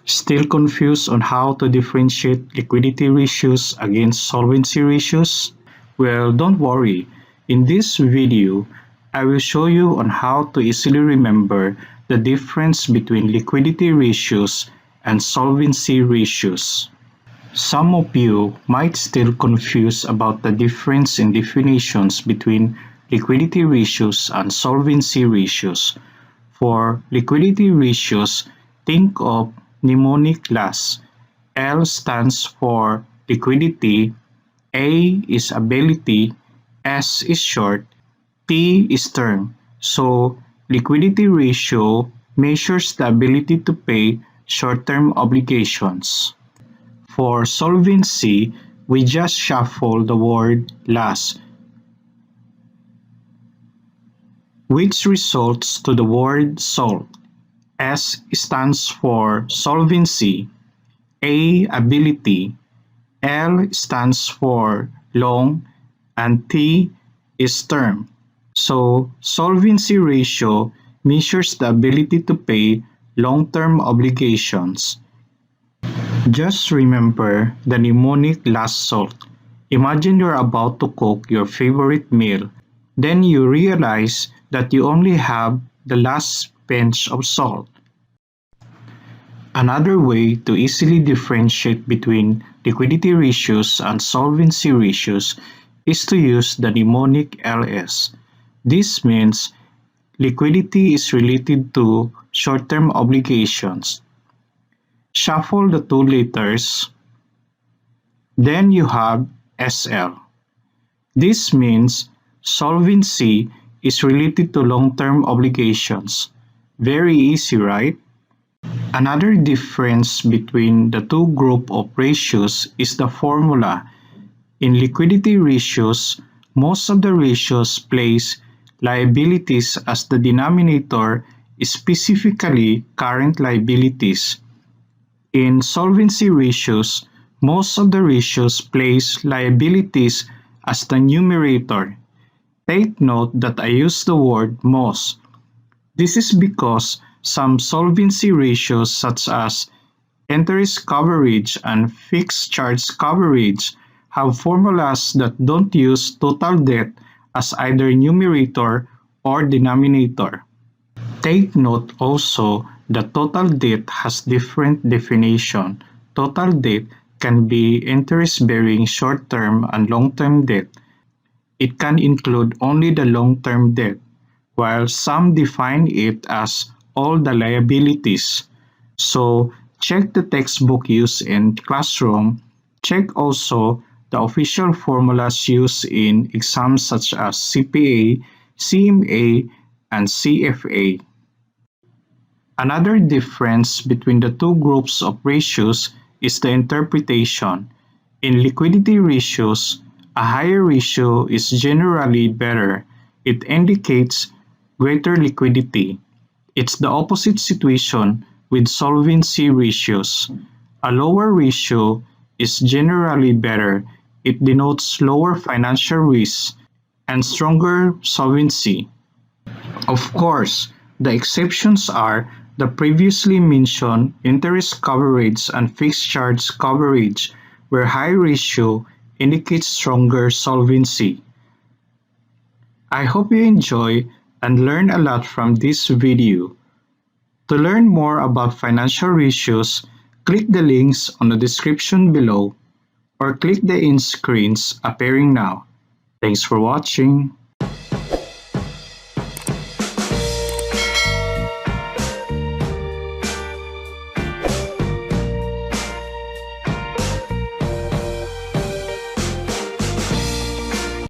Still confused on how to differentiate liquidity ratios against solvency ratios? Well, don't worry. In this video, I will show you on how to easily remember the difference between liquidity ratios and solvency ratios. Some of you might still confused about the difference in definitions between liquidity ratios and solvency ratios. For liquidity ratios, think of mnemonic LAS. L stands for liquidity, A is ability, S is short, T is term. So, liquidity ratio measures the ability to pay short-term obligations. For solvency, we just shuffle the word LAS, which results to the word SOL. S stands for solvency, A ability, L stands for long, and T is term. So, solvency ratio measures the ability to pay long-term obligations. Just remember the mnemonic LAS SOLT. Imagine you're about to cook your favorite meal. Then you realize that you only have the last pinch of salt. Another way to easily differentiate between liquidity ratios and solvency ratios is to use the mnemonic LS. This means liquidity is related to short-term obligations. Shuffle the two letters, then you have SL. This means solvency is related to long-term obligations. Very easy, right? Another difference between the two group of ratios is the formula. In liquidity ratios, most of the ratios place liabilities as the denominator, specifically current liabilities. In solvency ratios, most of the ratios place liabilities as the numerator. Take note that I use the word most. This is because some solvency ratios such as interest coverage and fixed charge coverage have formulas that don't use total debt as either numerator or denominator. Take note also that total debt has different definition. Total debt can be interest-bearing short-term and long-term debt. It can include only the long-term debt, while some define it as all the liabilities. So, check the textbook used in classroom. Check also the official formulas used in exams such as CPA, CMA, and CFA. Another difference between the two groups of ratios is the interpretation. In liquidity ratios, a higher ratio is generally better. It indicates greater liquidity. It's the opposite situation with solvency ratios. A lower ratio is generally better. It denotes lower financial risk and stronger solvency. Of course, the exceptions are the previously mentioned interest coverage and fixed charge coverage, where high ratio indicates stronger solvency. I hope you enjoy and learn a lot from this video. To learn more about financial ratios, click the links on the description below or click the end screens appearing now. Thanks for watching.